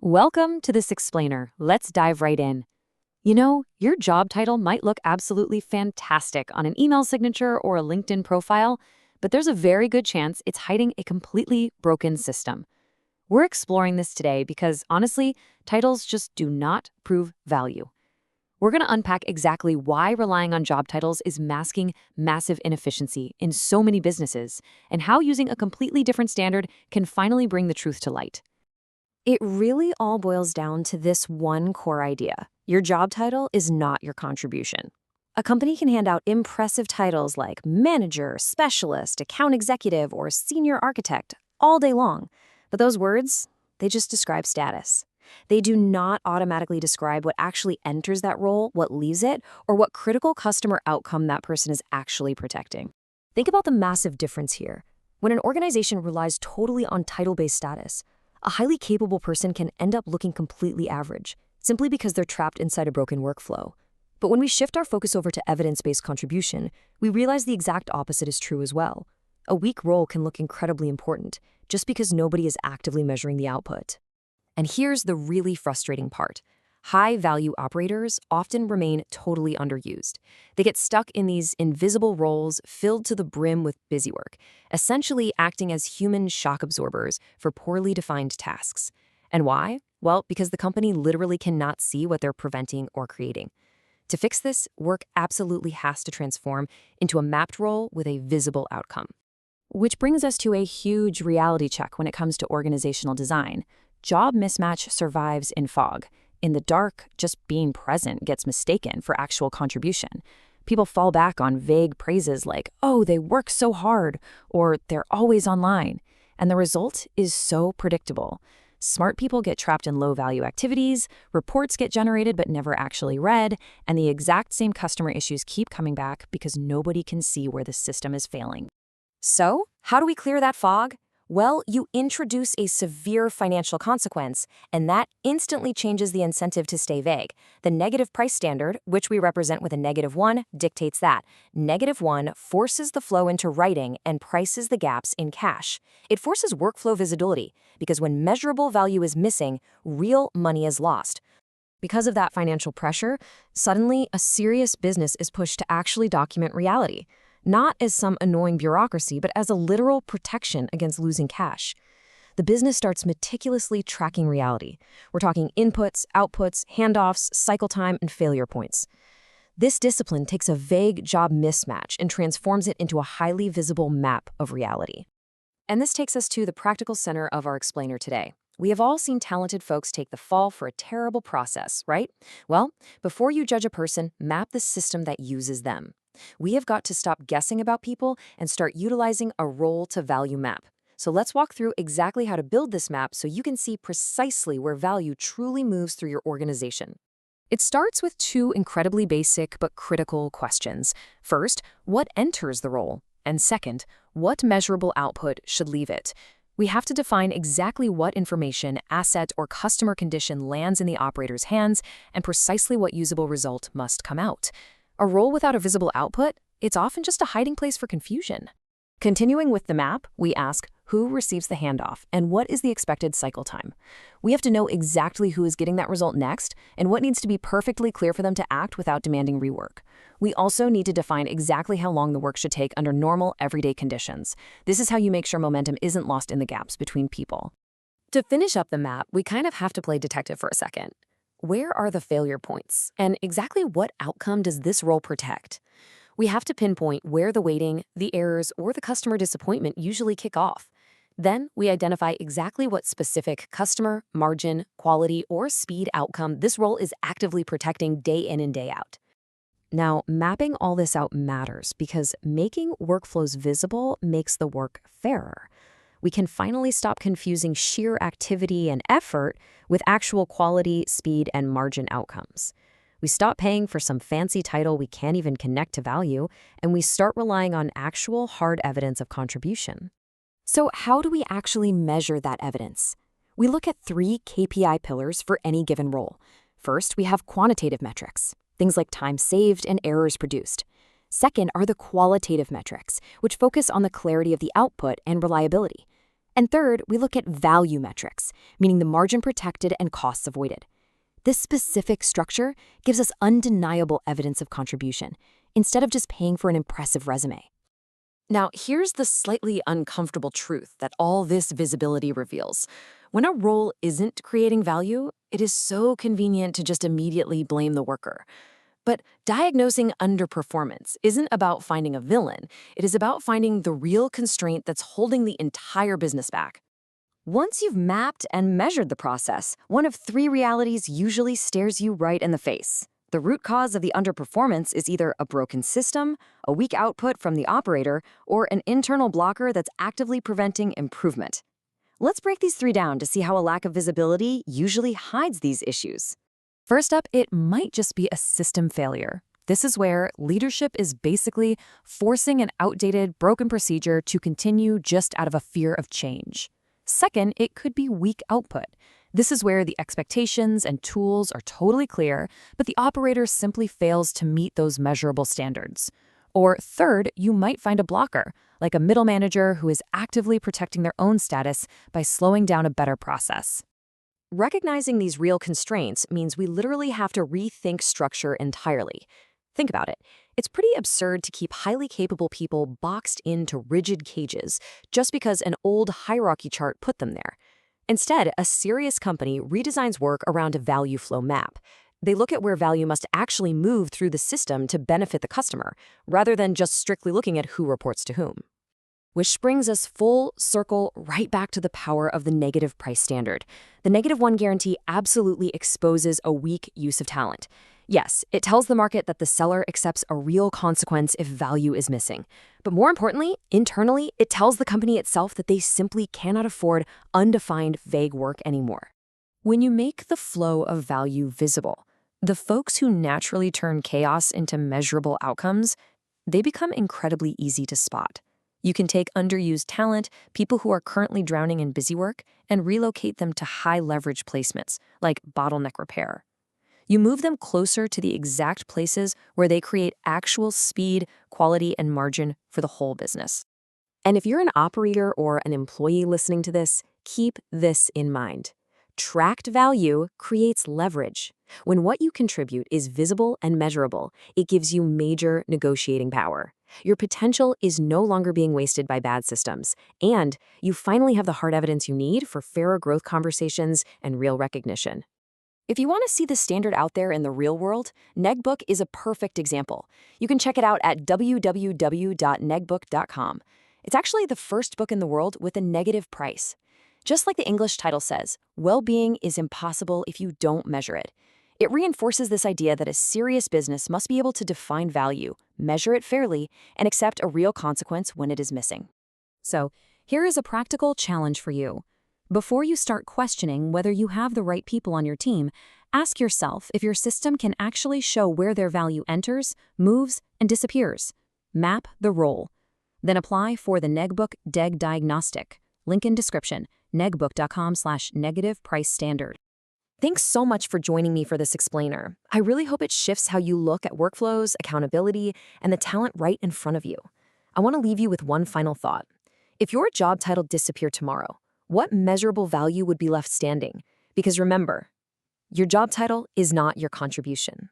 Welcome to this explainer. Let's dive right in. You know, your job title might look absolutely fantastic on an email signature or a LinkedIn profile, but there's a very good chance it's hiding a completely broken system. We're exploring this today because, honestly, titles just do not prove value. We're going to unpack exactly why relying on job titles is masking massive inefficiency in so many businesses, and how using a completely different standard can finally bring the truth to light. It really all boils down to this one core idea. Your job title is not your contribution. A company can hand out impressive titles like manager, specialist, account executive, or senior architect all day long. But those words, they just describe status. They do not automatically describe what actually enters that role, what leaves it, or what critical customer outcome that person is actually protecting. Think about the massive difference here. When an organization relies totally on title-based status, a highly capable person can end up looking completely average, simply because they're trapped inside a broken workflow. But when we shift our focus over to evidence-based contribution, we realize the exact opposite is true as well. A weak role can look incredibly important, just because nobody is actively measuring the output. And here's the really frustrating part. High-value operators often remain totally underused. They get stuck in these invisible roles filled to the brim with busywork, essentially acting as human shock absorbers for poorly defined tasks. And why? Well, because the company literally cannot see what they're preventing or creating. To fix this, work absolutely has to transform into a mapped role with a visible outcome. Which brings us to a huge reality check when it comes to organizational design. Job mismatch survives in fog. In the dark, just being present gets mistaken for actual contribution. People fall back on vague praises like, oh, they work so hard, or they're always online. And the result is so predictable. Smart people get trapped in low-value activities, reports get generated but never actually read, and the exact same customer issues keep coming back because nobody can see where the system is failing. So, how do we clear that fog? Well, you introduce a severe financial consequence, and that instantly changes the incentive to stay vague. The negative price standard, which we represent with a -1, dictates that. -1 forces the flow into writing and prices the gaps in cash. It forces workflow visibility, because when measurable value is missing, real money is lost. Because of that financial pressure, suddenly a serious business is pushed to actually document reality. Not as some annoying bureaucracy, but as a literal protection against losing cash. The business starts meticulously tracking reality. We're talking inputs, outputs, handoffs, cycle time, and failure points. This discipline takes a vague job mismatch and transforms it into a highly visible map of reality. And this takes us to the practical center of our explainer today. We have all seen talented folks take the fall for a terrible process, right? Well, before you judge a person, map the system that uses them. We have got to stop guessing about people and start utilizing a role-to-value map. So let's walk through exactly how to build this map so you can see precisely where value truly moves through your organization. It starts with two incredibly basic but critical questions. First, what enters the role? And second, what measurable output should leave it? We have to define exactly what information, asset, or customer condition lands in the operator's hands and precisely what usable result must come out. A role without a visible output, it's often just a hiding place for confusion. Continuing with the map, we ask who receives the handoff and what is the expected cycle time. We have to know exactly who is getting that result next and what needs to be perfectly clear for them to act without demanding rework. We also need to define exactly how long the work should take under normal, everyday conditions. This is how you make sure momentum isn't lost in the gaps between people. To finish up the map, we kind of have to play detective for a second. Where are the failure points? And exactly what outcome does this role protect? We have to pinpoint where the waiting, the errors, or the customer disappointment usually kick off. Then we identify exactly what specific customer, margin, quality, or speed outcome this role is actively protecting day in and day out. Now, mapping all this out matters because making workflows visible makes the work fairer. We can finally stop confusing sheer activity and effort with actual quality, speed, and margin outcomes. We stop paying for some fancy title we can't even connect to value, and we start relying on actual hard evidence of contribution. So how do we actually measure that evidence? We look at 3 KPI pillars for any given role. First, we have quantitative metrics, things like time saved and errors produced. Second are the qualitative metrics, which focus on the clarity of the output and reliability. And third, we look at value metrics, meaning the margin protected and costs avoided. This specific structure gives us undeniable evidence of contribution, instead of just paying for an impressive resume. Now, here's the slightly uncomfortable truth that all this visibility reveals. When a role isn't creating value, it is so convenient to just immediately blame the worker. But diagnosing underperformance isn't about finding a villain. It is about finding the real constraint that's holding the entire business back. Once you've mapped and measured the process, one of three realities usually stares you right in the face. The root cause of the underperformance is either a broken system, a weak output from the operator, or an internal blocker that's actively preventing improvement. Let's break these three down to see how a lack of visibility usually hides these issues. First up, it might just be a system failure. This is where leadership is basically forcing an outdated, broken procedure to continue just out of a fear of change. Second, it could be weak output. This is where the expectations and tools are totally clear, but the operator simply fails to meet those measurable standards. Or third, you might find a blocker, like a middle manager who is actively protecting their own status by slowing down a better process. Recognizing these real constraints means we literally have to rethink structure entirely. Think about it. It's pretty absurd to keep highly capable people boxed into rigid cages just because an old hierarchy chart put them there. Instead, a serious company redesigns work around a value flow map. They look at where value must actually move through the system to benefit the customer, rather than just strictly looking at who reports to whom. Which brings us full circle right back to the power of the negative price standard. The -1 guarantee absolutely exposes a weak use of talent. Yes, it tells the market that the seller accepts a real consequence if value is missing. But more importantly, internally, it tells the company itself that they simply cannot afford undefined, vague work anymore. When you make the flow of value visible, the folks who naturally turn chaos into measurable outcomes, they become incredibly easy to spot. You can take underused talent, people who are currently drowning in busy work, and relocate them to high-leverage placements, like bottleneck repair. You move them closer to the exact places where they create actual speed, quality, and margin for the whole business. And if you're an operator or an employee listening to this, keep this in mind. Tracked value creates leverage. When what you contribute is visible and measurable, it gives you major negotiating power. Your potential is no longer being wasted by bad systems, and you finally have the hard evidence you need for fairer growth conversations and real recognition. If you want to see the standard out there in the real world, NegBook is a perfect example. You can check it out at www.negbook.com. It's actually the first book in the world with a negative price. Just like the English title says, well-being is impossible if you don't measure it. It reinforces this idea that a serious business must be able to define value, measure it fairly, and accept a real consequence when it is missing. So, here is a practical challenge for you. Before you start questioning whether you have the right people on your team, ask yourself if your system can actually show where their value enters, moves, and disappears. Map the role. Then apply for the NegBook DEG diagnostic. Link in description, negbook.com/negative price standard. Thanks so much for joining me for this explainer. I really hope it shifts how you look at workflows, accountability, and the talent right in front of you. I want to leave you with one final thought. If your job title disappeared tomorrow, what measurable value would be left standing? Because remember, your job title is not your contribution.